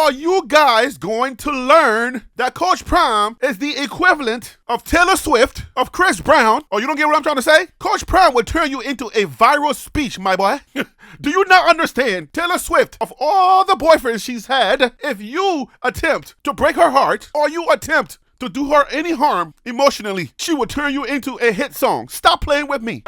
are you guys going to learn that Coach Prime is the equivalent of Taylor Swift, of Chris Brown? Oh, you don't get what I'm trying to say? Coach Prime will turn you into a viral speech, my boy. Do you not understand? Taylor Swift, of all the boyfriends she's had, if you attempt to break her heart or you attempt to do her any harm emotionally, she will turn you into a hit song. Stop playing with me.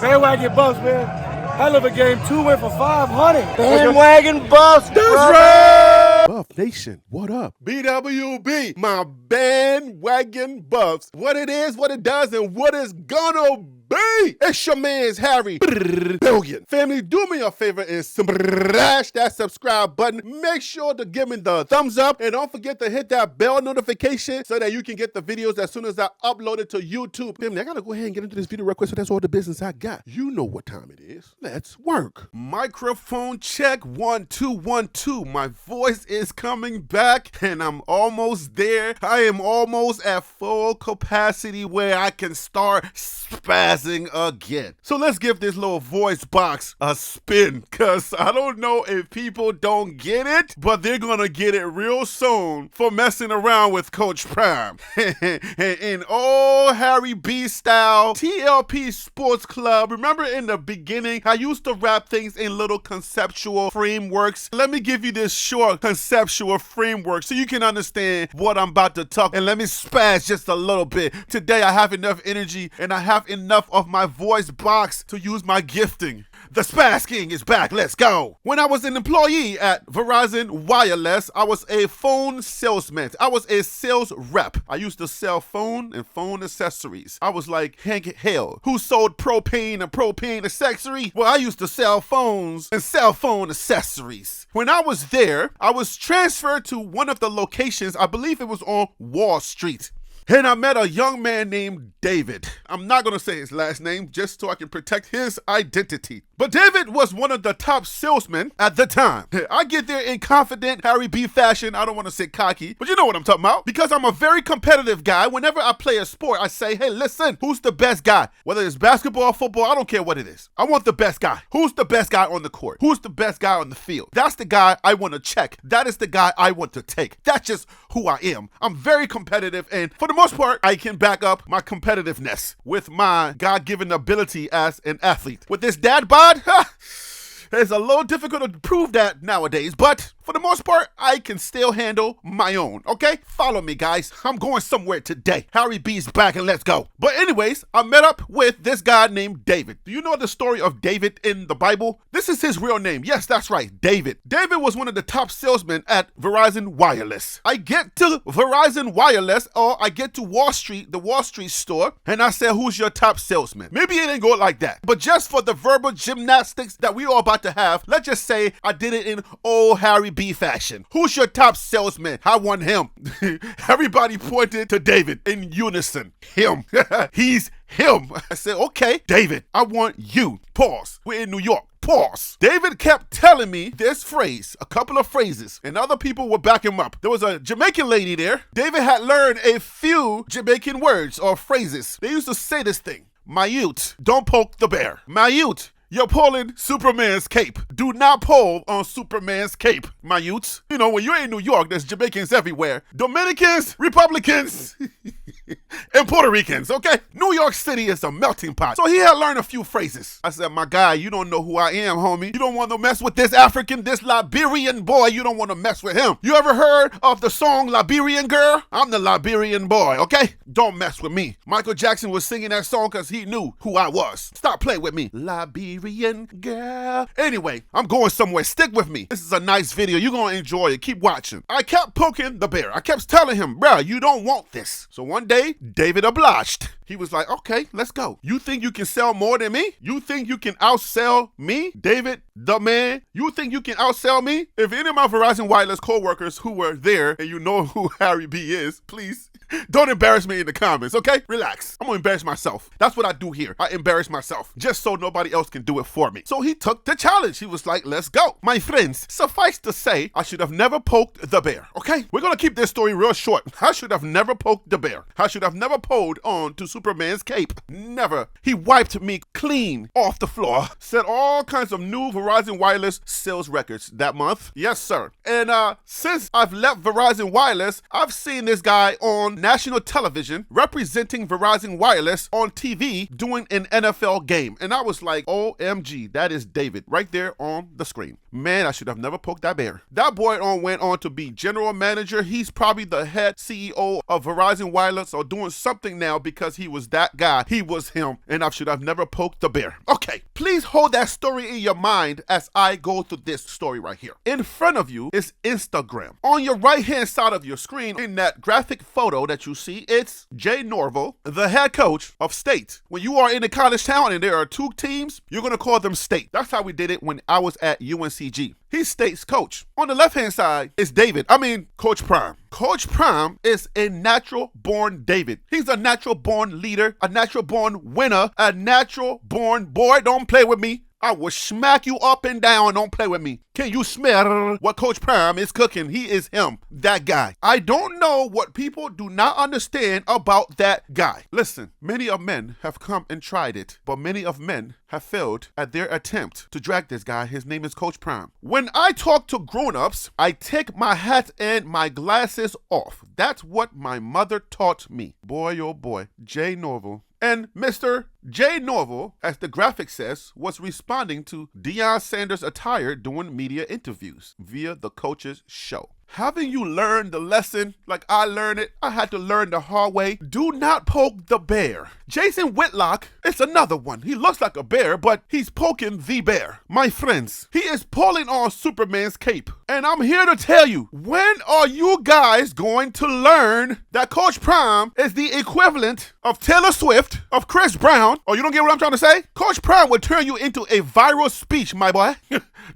Bandwagon Buffs, man. Hell of a game. 2 went for 500. Bandwagon Buffs, that's right. Buff Nation, what up? BWB, my bandwagon Buffs. What it is, what it does, and what it's gonna be. It's your man's Harry Billion. Family, do me a favor and smash that subscribe button. Make sure to give me the thumbs up and don't forget to hit that bell notification so that you can get the videos as soon as I upload it to YouTube. Family, I gotta go ahead and get into this video real quick, so that's all the business I got. You know what time it is. Let's work. Microphone check 1 2 1 2. My voice is coming back and I'm almost there. I am almost at full capacity where I can start spazzing again. So let's give this little voice box a spin, cause I don't know if people don't get it, but they're gonna get it real soon for messing around with Coach Prime. In old Harry B style, TLP Sports Club. Remember in the beginning, I used to wrap things in little conceptual frameworks. Let me give you this short conceptual framework so you can understand what I'm about to talk, and let me spaz just a little bit. Today I have enough energy and I have enough of my voice box to use my gifting. The Spaz King is back. Let's go. When I was an employee at Verizon Wireless, I was a phone salesman. I was a sales rep. I used to sell phone and phone accessories. I was like Hank Hill, who sold propane and propane accessory. Well, I used to sell phones and cell phone accessories. When I was there, I was transferred to one of the locations. I believe it was on Wall Street. And I met a young man named David. I'm not going to say his last name just so I can protect his identity. But David was one of the top salesmen at the time. I get there in confident Harry B fashion. I don't want to say cocky, but you know what I'm talking about. Because I'm a very competitive guy. Whenever I play a sport, I say, hey, listen, who's the best guy? Whether it's basketball or football, I don't care what it is. I want the best guy. Who's the best guy on the court? Who's the best guy on the field? That's the guy I want to check. That is the guy I want to take. That's just who I am. I'm very competitive, and for the most part, I can back up my competitiveness with my God-given ability as an athlete. With this dad bod, it's a little difficult to prove that nowadays, but for the most part, I can still handle my own, okay? Follow me, guys. I'm going somewhere today. Harry B's back and let's go. But anyways, I met up with this guy named David. Do you know the story of David in the Bible? This is his real name. Yes, that's right, David. David was one of the top salesmen at Verizon Wireless. I get to Verizon Wireless, or I get to Wall Street, the Wall Street store, and I said, who's your top salesman? Maybe it didn't go like that. But just for the verbal gymnastics that we all about to have, let's just say I did it in old Harry B fashion. Who's your top salesman? I want him. Everybody pointed to David in unison. Him. He's him. I said, okay, David, I want you. Pause. We're in New York. Pause. David kept telling me this phrase, a couple of phrases, and other people would back him up. There was a Jamaican lady there. David had learned a few Jamaican words or phrases. They used to say this thing. My youth, don't poke the bear. My youth, you're pulling Superman's cape. Do not pull on Superman's cape, my youths. You know, when you're in New York, there's Jamaicans everywhere. Dominicans, Republicans, and Puerto Ricans, okay? New York City is a melting pot. So he had learned a few phrases. I said, my guy, you don't know who I am, homie. You don't want to mess with this African, this Liberian boy. You don't want to mess with him. You ever heard of the song Liberian Girl? I'm the Liberian boy, okay? Don't mess with me. Michael Jackson was singing that song because he knew who I was. Stop playing with me. Liberian girl. Anyway, I'm going somewhere. Stick with me. This is a nice video. You're going to enjoy it. Keep watching. I kept poking the bear. I kept telling him, bruh, you don't want this. So one day, David obliged. He was like, okay, let's go. You think you can sell more than me? You think you can outsell me? David, the man, you think you can outsell me? If any of my Verizon Wireless co-workers who were there and you know who Harry B is, please don't embarrass me in the comments, okay? Relax. I'm gonna embarrass myself. That's what I do here. I embarrass myself just so nobody else can do it for me. So he took the challenge. He was like, let's go. My friends, suffice to say, I should have never poked the bear, okay? We're gonna keep this story real short. I should have never poked the bear. I should have never pulled on to Superman's cape. Never. He wiped me clean off the floor. Set all kinds of new Verizon Wireless sales records that month. Yes, sir. And since I've left Verizon Wireless, I've seen this guy on national television representing Verizon Wireless on TV doing an NFL game. And I was like, OMG, that is David right there on the screen. Man, I should have never poked that bear. That boy went on to be general manager. He's probably the head CEO of Verizon Wireless or doing something now because he was that guy. He was him. And I should have never poked the bear. Okay, please hold that story in your mind as I go through this story right here. In front of you is Instagram. On your right-hand side of your screen, in that graphic photo that you see, it's Jay Norville, the head coach of State. When you are in a college town and there are two teams, you're going to call them State. That's how we did it when I was at UNCG. He's State's coach. On the left-hand side is Coach Prime. Coach Prime is a natural-born David. He's a natural-born leader, a natural-born winner, a natural-born boy. Don't play with me. I will smack you up and down. Don't play with me. Can you smell what Coach Prime is cooking? He is him, that guy. I don't know what people do not understand about that guy. Listen, many of men have come and tried it, but many of men have failed at their attempt to drag this guy. His name is Coach Prime. When I talk to grown-ups, I take my hat and my glasses off. That's what my mother taught me. Boy, oh boy, Jay Norville. And Mr. Jay Norville, as the graphic says, was responding to Deion Sanders' attire during media interviews via the coach's show. Haven't you learned the lesson like I learned it? I had to learn the hard way. Do not poke the bear. Jason Whitlock is another one. He looks like a bear, but he's poking the bear. My friends, he is pulling on Superman's cape. And I'm here to tell you, when are you guys going to learn that Coach Prime is the equivalent of Taylor Swift, of Chris Brown? Oh, you don't get what I'm trying to say? Coach Prime will turn you into a viral speech, my boy.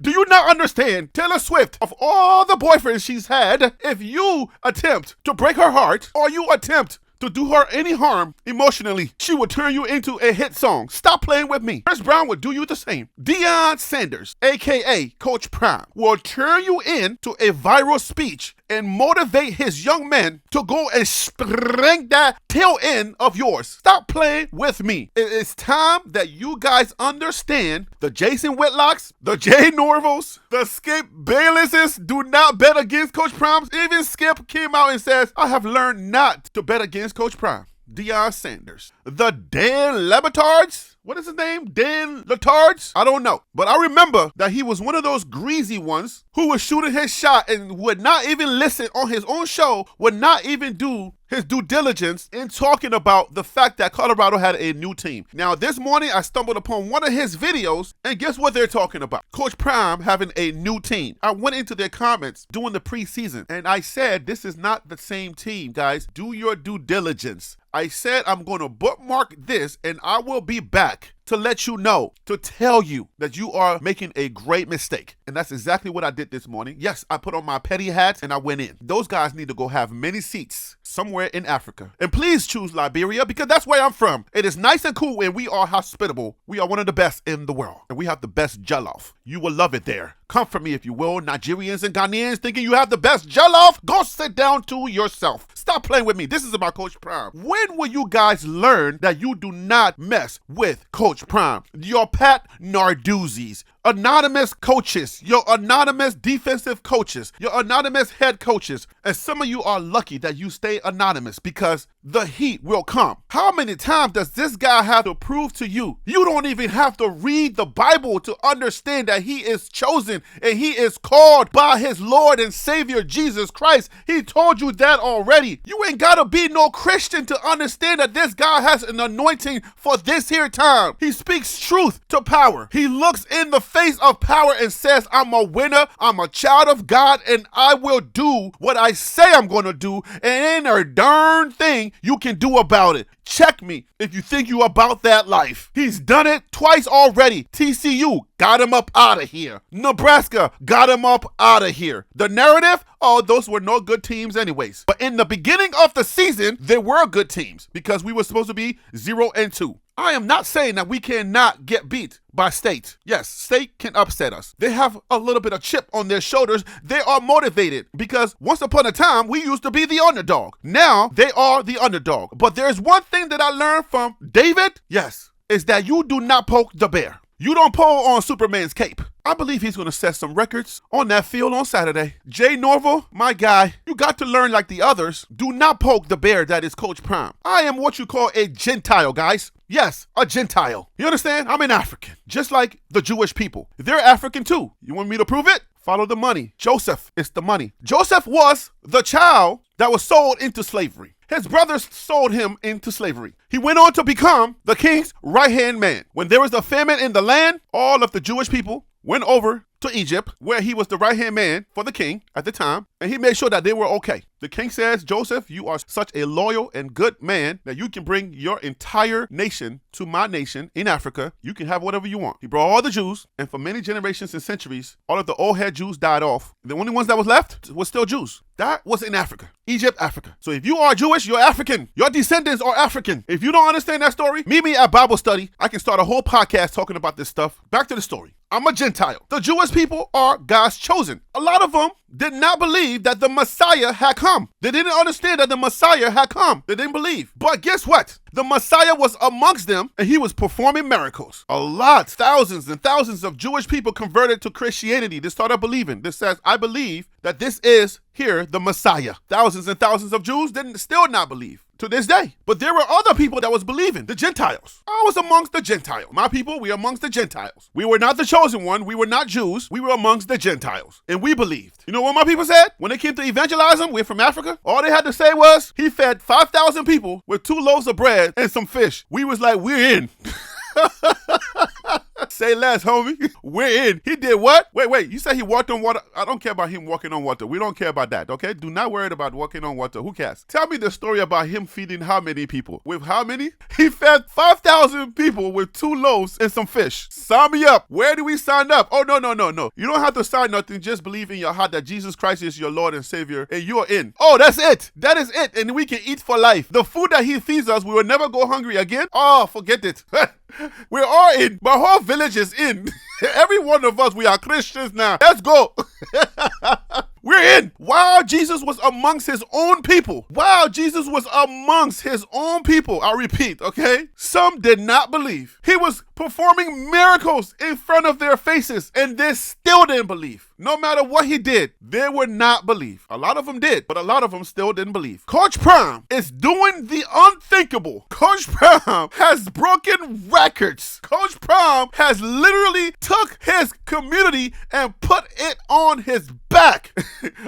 Do you not understand? Taylor Swift, of all the boyfriends she's had, if you attempt to break her heart or you attempt to do her any harm emotionally, she will turn you into a hit song. Stop playing with me. Chris Brown will do you the same. Deion Sanders, aka Coach Prime, will turn you into a viral speech and motivate his young men to go and spring that tail end of yours. Stop playing with me. It is time that you guys understand the Jason Whitlocks, the Jay Norvilles, the Skip Baylesses do not bet against Coach Prime. Even Skip came out and says, I have learned not to bet against Coach Prime. Deion Sanders. The Dan Lebatards? What is his name? Dan Letards? I don't know. But I remember that he was one of those greasy ones who was shooting his shot and would not even listen on his own show, would not even do his due diligence in talking about the fact that Colorado had a new team. Now, this morning, I stumbled upon one of his videos, and guess what they're talking about? Coach Prime having a new team. I went into their comments during the preseason, and I said, this is not the same team, guys. Do your due diligence. I said I'm going to bookmark this, and I will be back to let you know, to tell you that you are making a great mistake. And that's exactly what I did this morning. Yes, I put on my petty hat and I went in. Those guys need to go have many seats somewhere in Africa. And please choose Liberia because that's where I'm from. It is nice and cool and we are hospitable. We are one of the best in the world. And we have the best jollof. You will love it there. Come for me if you will. Nigerians and Ghanaians thinking you have the best jollof? Go sit down to yourself. Stop playing with me. This is about Coach Prime. When will you guys learn that you do not mess with Coach Prime? Your Pat Narduzzi's, anonymous coaches, your anonymous defensive coaches, your anonymous head coaches, and some of you are lucky that you stay anonymous because the heat will come. How many times does this guy have to prove to you? You don't even have to read the Bible to understand that he is chosen and he is called by his Lord and Savior Jesus Christ. He told you that already. You ain't gotta be no Christian to understand that this guy has an anointing for this here time. He speaks truth to power. He looks in the face of power and says, I'm a winner, I'm a child of God, and I will do what I say I'm gonna do, and ain't a darn thing you can do about it. Check me if you think you about that life. He's done it twice already. TCU got him up out of here. Nebraska got him up out of here. The narrative oh, those were no good teams anyways. But in the beginning of the season, they were good teams because we were supposed to be 0-2. I am not saying that we cannot get beat by State. Yes, State can upset us. They have a little bit of chip on their shoulders. They are motivated because once upon a time, we used to be the underdog. Now, they are the underdog. But there's one thing that I learned from David, yes, is that you do not poke the bear. You don't pull on Superman's cape. I believe he's going to set some records on that field on Saturday. Jay Norville, my guy, you got to learn like the others. Do not poke the bear that is Coach Prime. I am what you call a Gentile, guys. Yes, a Gentile. You understand? I'm an African, just like the Jewish people. They're African too. You want me to prove it? Follow the money. Joseph is the money. Joseph was the child that was sold into slavery. His brothers sold him into slavery. He went on to become the king's right-hand man. When there was a famine in the land, all of the Jewish people went over to Egypt, where he was the right-hand man for the king at the time, and he made sure that they were okay. The king says, Joseph, you are such a loyal and good man that you can bring your entire nation to my nation in Africa. You can have whatever you want. He brought all the Jews, and for many generations and centuries, all of the old head Jews died off. The only ones that was left was still Jews. That was in Africa. Egypt, Africa. So if you are Jewish, you're African. Your descendants are African. If you don't understand that story, meet me at Bible study. I can start a whole podcast talking about this stuff. Back to the story. I'm a Gentile. The Jewish people are God's chosen. A lot of them did not believe that the Messiah had come. They didn't understand that the Messiah had come. They didn't believe. But guess what? The Messiah was amongst them and he was performing miracles. A lot, thousands and thousands of Jewish people converted to Christianity. They started believing. This says, I believe that this is here the Messiah. Thousands and thousands of Jews didn't still not believe to this day. But there were other people that was believing, the Gentiles. I was amongst the Gentiles. My people, we are amongst the Gentiles. We were not the chosen one. We were not Jews. We were amongst the Gentiles. And we believed. You know what my people said? When they came to evangelize him, we're from Africa. All they had to say was, he fed 5,000 people with 2 loaves of bread and some fish. We was like, we're in. Say less, homie. We're in. He did what? Wait. You said he walked on water. I don't care about him walking on water. We don't care about that, okay? Do not worry about walking on water. Who cares? Tell me the story about him feeding how many people? With how many? He fed 5,000 people with 2 loaves and some fish. Sign me up. Where do we sign up? Oh, no. You don't have to sign nothing. Just believe in your heart that Jesus Christ is your Lord and Savior, and you are in. Oh, that's it. That is it. And we can eat for life. The food that he feeds us, we will never go hungry again. Oh, forget it. We are in. My whole village is in. Every one of us, we are Christians now. Let's go. We're in. While Jesus was amongst his own people. I repeat, okay? Some did not believe. He was performing miracles in front of their faces, and they still didn't believe. No matter what he did, they would not believe. A lot of them did, but a lot of them still didn't believe. Coach Prime is doing the unthinkable. Coach Prime has broken records. Coach Prime has literally took his community and put it on his back,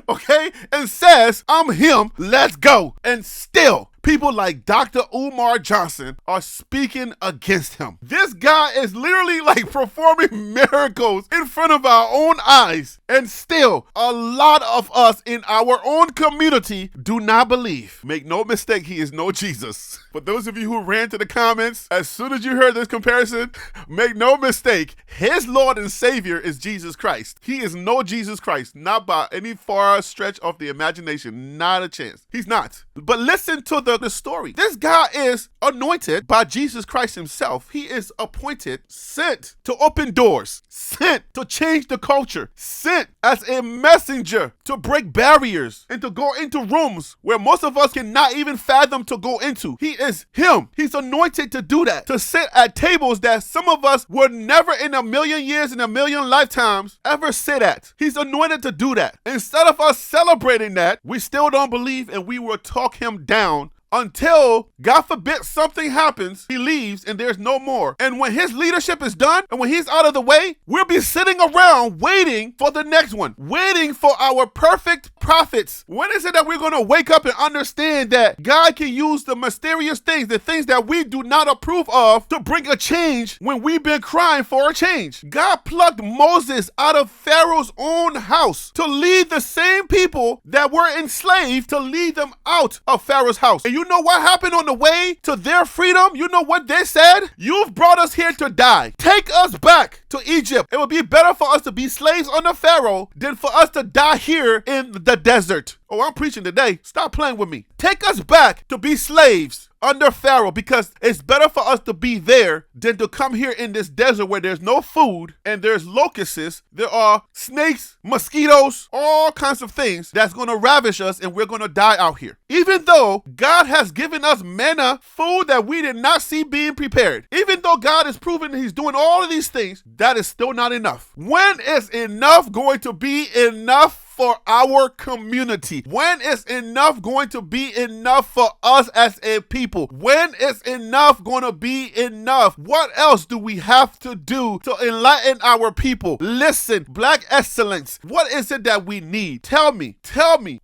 okay? And says, I'm him, let's go. And still, people like Dr. Umar Johnson are speaking against him. This guy is literally like performing miracles in front of our own eyes. And still, a lot of us in our own community do not believe. Make no mistake, he is no Jesus. For those of you who ran to the comments, as soon as you heard this comparison, make no mistake, his Lord and Savior is Jesus Christ. He is no Jesus Christ, not by any far stretch of the imagination. Not a chance. He's not. But listen to the story. This guy is anointed by Jesus Christ himself. He is appointed, sent to open doors, sent to change the culture, sent as a messenger to break barriers and to go into rooms where most of us cannot even fathom to go into. He is him. He's anointed to do that, to sit at tables that some of us would never in a million years, in a million lifetimes ever sit at. He's anointed to do that. Instead of us celebrating that, we still don't believe, and we will talk him down until, God forbid, something happens, he leaves and there's no more. And when his leadership is done and when he's out of the way, we'll be sitting around waiting for the next one, waiting for our perfect prophets. When is it that we're going to wake up and understand that God can use the mysterious things, the things that we do not approve of, to bring a change when we've been crying for a change? God plucked Moses out of Pharaoh's own house to lead the same people that were enslaved, to lead them out of Pharaoh's house. And you you know what happened on the way to their freedom? You know what they said? You've brought us here to die. Take us back to Egypt. It would be better for us to be slaves under Pharaoh than for us to die here in the desert. Oh, I'm preaching today. Stop playing with me. Take us back to be slaves under Pharaoh, because it's better for us to be there than to come here in this desert where there's no food and there's locusts, there are snakes, mosquitoes, all kinds of things that's going to ravish us, and we're going to die out here. Even though God has given us manna, food that we did not see being prepared, even though God is proving he's doing all of these things, that is still not enough. When is enough going to be enough for our community? When is enough going to be enough for us as a people? When is enough going to be enough? What else do we have to do to enlighten our people? Listen, Black excellence, what is it that we need? Tell me,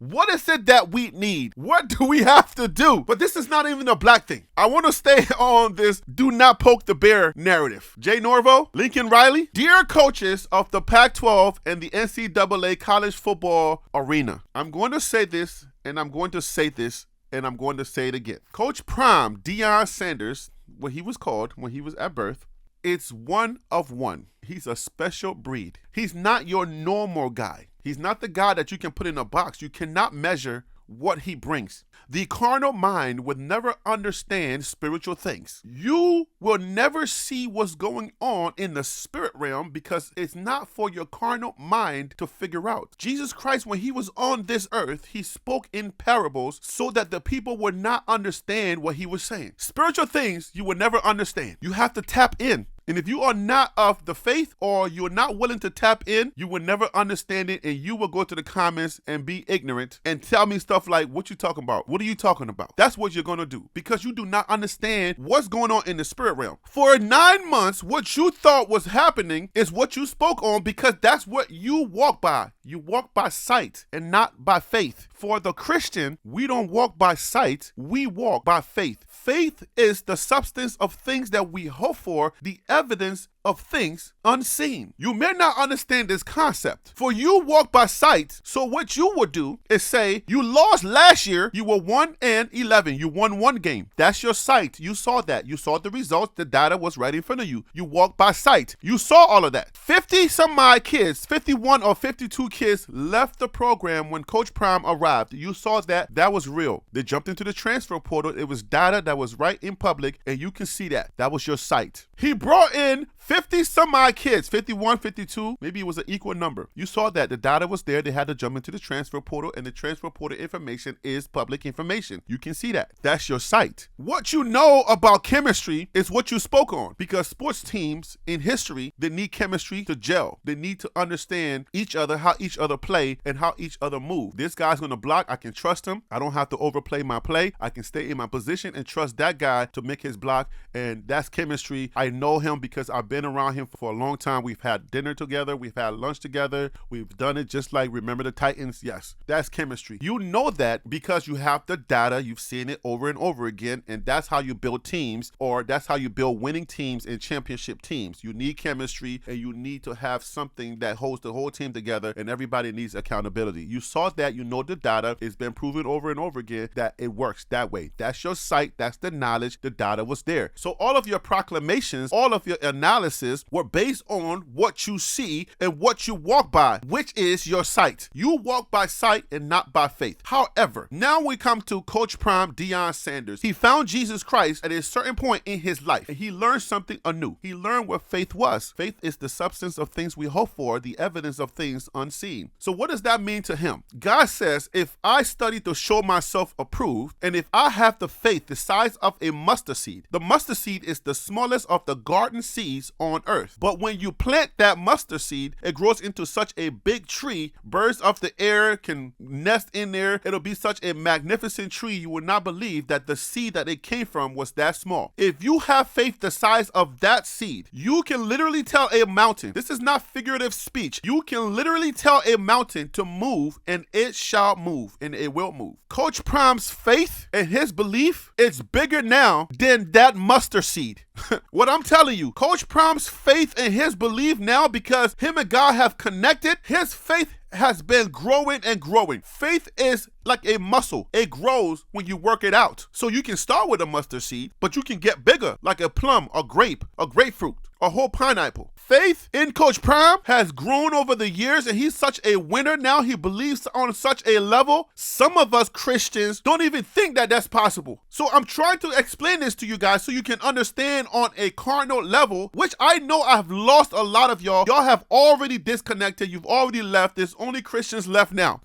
what is it that we need? What do we have to do? But this is not even a Black thing. I want to stay on this do not poke the bear narrative. Jay Norvo, Lincoln Riley, dear coaches of the Pac-12 and the NCAA college football arena, I'm going to say this, and I'm going to say this, and I'm going to say it again. Coach Prime, Deion Sanders, what he was called when he was at birth, it's one of one. He's a special breed. He's not your normal guy. He's not the guy that you can put in a box. You cannot measure what he brings. The carnal mind would never understand spiritual things. You will never see what's going on in the spirit realm because it's not for your carnal mind to figure out. Jesus Christ, when he was on this earth, he spoke in parables so that the people would not understand what he was saying. Spiritual things you will never understand. You have to tap in. And if you are not of the faith, or you're not willing to tap in, you will never understand it, and you will go to the comments and be ignorant and tell me stuff like, what you talking about? What are you talking about? That's what you're going to do, because you do not understand what's going on in the spirit realm. For 9 months, what you thought was happening is what you spoke on, because that's what you walk by. You walk by sight and not by faith. For the Christian, we don't walk by sight, we walk by faith. Faith is the substance of things that we hope for, the evidence of things unseen. You may not understand this concept. For you walk by sight, so what you would do is say, you lost last year, you were 1-11, you won one game. That's your sight. You saw that. You saw the results, the data was right in front of you. You walk by sight. You saw all of that. 50 some odd kids, 51 or 52 kids left the program when Coach Prime arrived. You saw that. That was real. They jumped into the transfer portal. It was data that was right in public, and you can see that. That was your sight. He brought in 50 some odd kids, 51, 52, maybe it was an equal number. You saw that the data was there. They had to jump into the transfer portal, and the transfer portal information is public information. You can see that. That's your sight. What you know about chemistry is what you spoke on, because sports teams in history, they need chemistry to gel. They need to understand each other, how each other play, and how each other move. This guy's going to block. I can trust him. I don't have to overplay my play. I can stay in my position and trust that guy to make his block, and that's chemistry. I know him because I've been around him for a long time. We've had dinner together. We've had lunch together. We've done it just like Remember the Titans. Yes, that's chemistry. You know that because you have the data. You've seen it over and over again, and that's how you build teams, or that's how you build winning teams and championship teams. You need chemistry, and you need to have something that holds the whole team together, and everybody needs accountability. You saw that. You know the data. It's been proven over and over again that it works that way. That's your sight. That's the knowledge. The data was there. So all of your proclamations, all of your analysis were based on what you see and what you walk by, which is your sight. You walk by sight and not by faith. However, now we come to Coach Prime, Deion Sanders. He found Jesus Christ at a certain point in his life, and he learned something anew. He learned what faith was. Faith is the substance of things we hope for, the evidence of things unseen. So what does that mean to him? God says, if I study to show myself approved, and if I have the faith the size of a mustard seed, the mustard seed is the smallest of the garden seeds on earth. But when you plant that mustard seed, it grows into such a big tree. Birds of the air can nest in there. It'll be such a magnificent tree. You will not believe that the seed that it came from was that small. If you have faith the size of that seed, you can literally tell a mountain. This is not figurative speech. You can literally tell a mountain to move, and it shall move, and it will move. Coach Prime's faith and his belief is bigger now than that mustard seed. What I'm telling you, Coach Prime's faith and his belief now, because him and God have connected, his faith has been growing and growing. Faith is like a muscle. It grows when you work it out. So you can start with a mustard seed, but you can get bigger like a plum, a grape, a grapefruit, a whole pineapple. Faith in Coach Prime has grown over the years, and he's such a winner now. He believes on such a level. Some of us Christians don't even think that that's possible. So I'm trying to explain this to you guys so you can understand on a carnal level, which I know I've lost a lot of y'all. Y'all have already disconnected. You've already left. There's only Christians left now.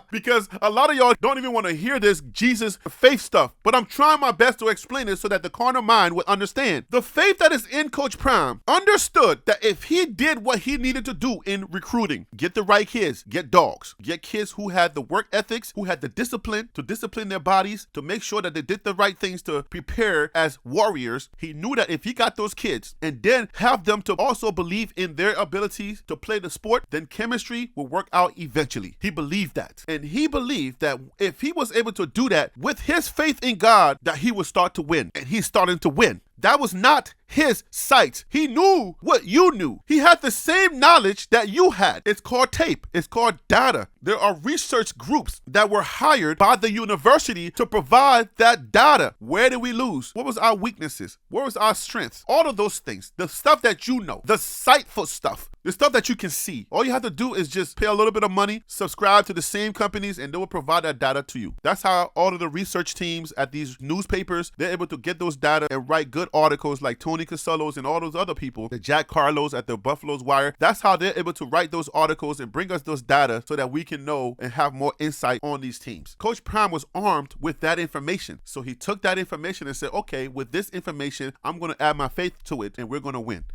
Because a lot of y'all don't even want to hear this Jesus faith stuff. But I'm trying my best to explain it so that the carnal mind will understand. The faith that is in Coach Prime understood that if he did what he needed to do in recruiting, get the right kids, get dogs, get kids who had the work ethics, who had the discipline to discipline their bodies, to make sure that they did the right things to prepare as warriors, he knew that if he got those kids and then have them to also believe in their abilities to play the sport, then chemistry will work out eventually. He believed that. And he believed that if he was able to do that with his faith in God, that he would start to win. And he's starting to win. That was not his sight. He knew what you knew. He had the same knowledge that you had. It's called tape. It's called data. There are research groups that were hired by the university to provide that data. Where did we lose? What was our weaknesses? Where was our strengths? All of those things. The stuff that you know. The sightful stuff. The stuff that you can see. All you have to do is just pay a little bit of money, subscribe to the same companies, and they will provide that data to you. That's how all of the research teams at these newspapers, they're able to get those data and write good articles like Tony Casellos and all those other people, the Jack Carlos at the Buffalo's Wire. That's how they're able to write those articles and bring us those data so that we can know and have more insight on these teams. Coach Prime was armed with that information. So he took that information and said, okay, with this information, I'm going to add my faith to it and we're going to win.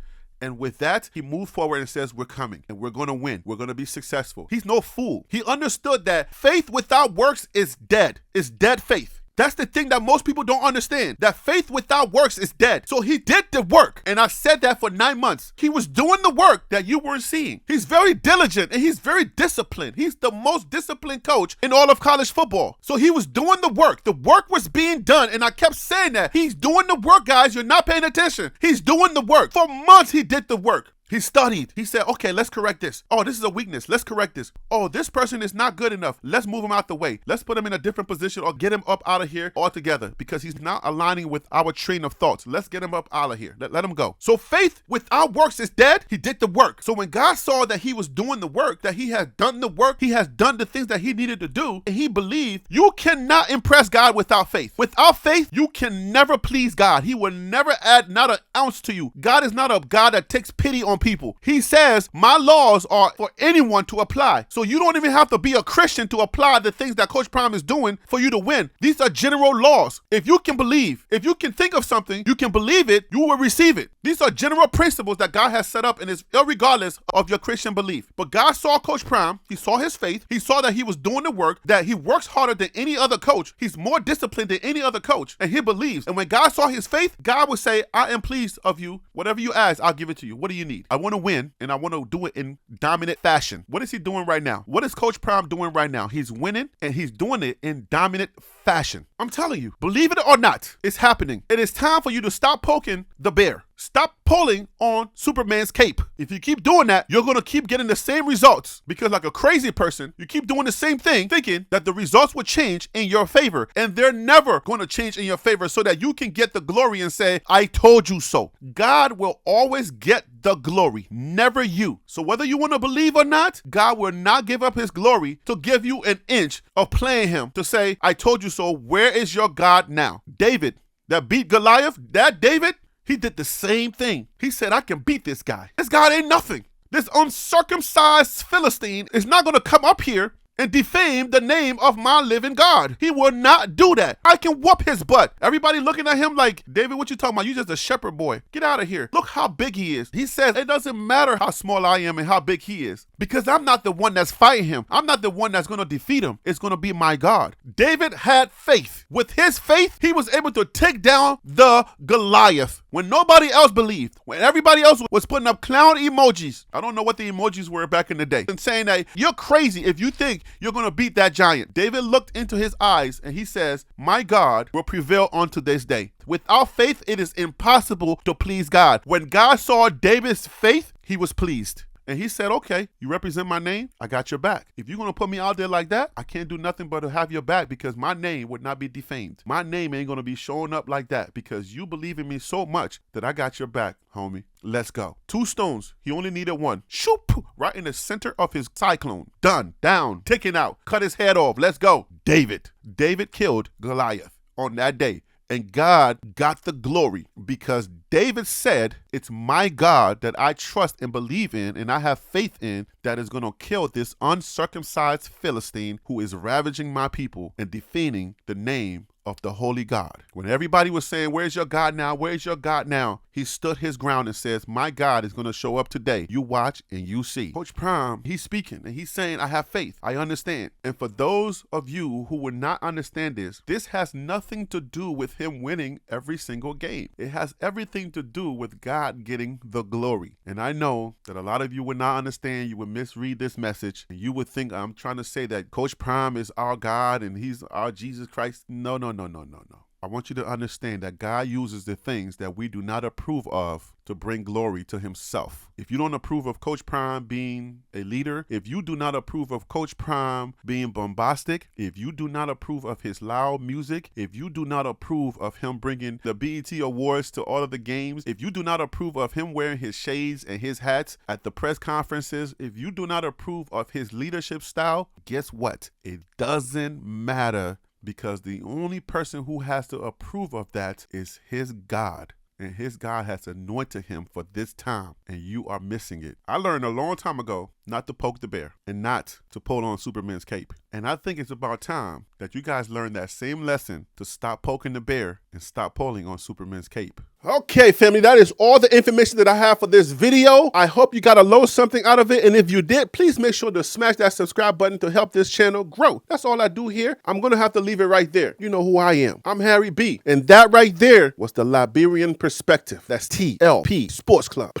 And with that, he moved forward and says, we're coming and we're going to win. We're going to be successful. He's no fool. He understood that faith without works is dead. It's dead faith. That's the thing that most people don't understand, that faith without works is dead. So he did the work. And I said that for 9 months. He was doing the work that you weren't seeing. He's very diligent and he's very disciplined. He's the most disciplined coach in all of college football. So he was doing the work. The work was being done. And I kept saying that. He's doing the work, guys. You're not paying attention. He's doing the work. For months, he did the work. He studied. He said, okay, let's correct this. Oh, this is a weakness. Let's correct this. Oh, this person is not good enough. Let's move him out the way. Let's put him in a different position or get him up out of here altogether because he's not aligning with our train of thoughts. Let's get him up out of here. Let him go. So faith without works is dead. He did the work. So when God saw that he was doing the work, that he had done the work, he has done the things that he needed to do, and he believed, you cannot impress God without faith. Without faith, you can never please God. He will never add not an ounce to you. God is not a God that takes pity on people. He says, my laws are for anyone to apply. So you don't even have to be a Christian to apply the things that Coach Prime is doing for you to win. These are general laws. If you can believe, if you can think of something, you can believe it, you will receive it. These are general principles that God has set up and is irregardless of your Christian belief. But God saw Coach Prime. He saw his faith. He saw that he was doing the work, that he works harder than any other coach. He's more disciplined than any other coach. And he believes. And when God saw his faith, God would say, I am pleased of you. Whatever you ask, I'll give it to you. What do you need? I want to win, and I want to do it in dominant fashion. What is he doing right now? What is Coach Prime doing right now? He's winning, and he's doing it in dominant fashion. I'm telling you, believe it or not, it's happening. It is time for you to stop poking the bear. Stop pulling on Superman's cape. If you keep doing that, you're going to keep getting the same results because like a crazy person, you keep doing the same thing thinking that the results will change in your favor, and they're never going to change in your favor so that you can get the glory and say, I told you so. God will always get the glory, never you. So whether you want to believe or not, God will not give up his glory to give you an inch of playing him to say, I told you so. Where is your God now? David that beat Goliath, that David, he did the same thing. He said, I can beat this guy. This guy ain't nothing. This uncircumcised Philistine is not going to come up here and defame the name of my living God. He will not do that. I can whoop his butt. Everybody looking at him like, David, what you talking about? You just a shepherd boy. Get out of here. Look how big he is. He says, it doesn't matter how small I am and how big he is because I'm not the one that's fighting him. I'm not the one that's going to defeat him. It's going to be my God. David had faith. With his faith, he was able to take down the Goliath when nobody else believed. When everybody else was putting up clown emojis. I don't know what the emojis were back in the day. And saying that you're crazy if you think you're going to beat that giant. David looked into his eyes and he says, my God will prevail unto this day. Without faith, it is impossible to please God. When God saw David's faith, he was pleased. And he said, okay, you represent my name, I got your back. If you're going to put me out there like that, I can't do nothing but to have your back because my name would not be defamed. My name ain't going to be showing up like that because you believe in me so much that I got your back, homie. Let's go. 2 stones. He only needed 1. Shoop! Right in the center of his cyclone. Done. Down. Taken out. Cut his head off. Let's go. David. David killed Goliath on that day. And God got the glory because David said, it's my God that I trust and believe in and I have faith in that is going to kill this uncircumcised Philistine who is ravaging my people and defaming the name of the holy God. When everybody was saying, where's your God now? Where's your God now? He stood his ground and says, my God is going to show up today. You watch and you see. Coach Prime, he's speaking and he's saying, I have faith. I understand. And for those of you who would not understand this has nothing to do with him winning every single game. It has everything to do with God getting the glory. And I know that a lot of you would not understand. You would misread this message and you would think I'm trying to say that Coach Prime is our God and he's our Jesus Christ. No. I want you to understand that God uses the things that we do not approve of to bring glory to himself. If you don't approve of Coach Prime being a leader, if you do not approve of Coach Prime being bombastic, if you do not approve of his loud music, if you do not approve of him bringing the BET Awards to all of the games, if you do not approve of him wearing his shades and his hats at the press conferences, if you do not approve of his leadership style, guess what? It doesn't matter. Because the only person who has to approve of that is his God. And his God has anointed him for this time. And you are missing it. I learned a long time ago not to poke the bear and not to pull on Superman's cape. And I think it's about time that you guys learn that same lesson to stop poking the bear and stop pulling on Superman's cape. Okay, family, that is all the information that I have for this video. I hope you got a little something out of it. And if you did, please make sure to smash that subscribe button to help this channel grow. That's all I do here. I'm going to have to leave it right there. You know who I am. I'm Harry B. And that right there was the Liberian Perspective. That's TLP Sports Club.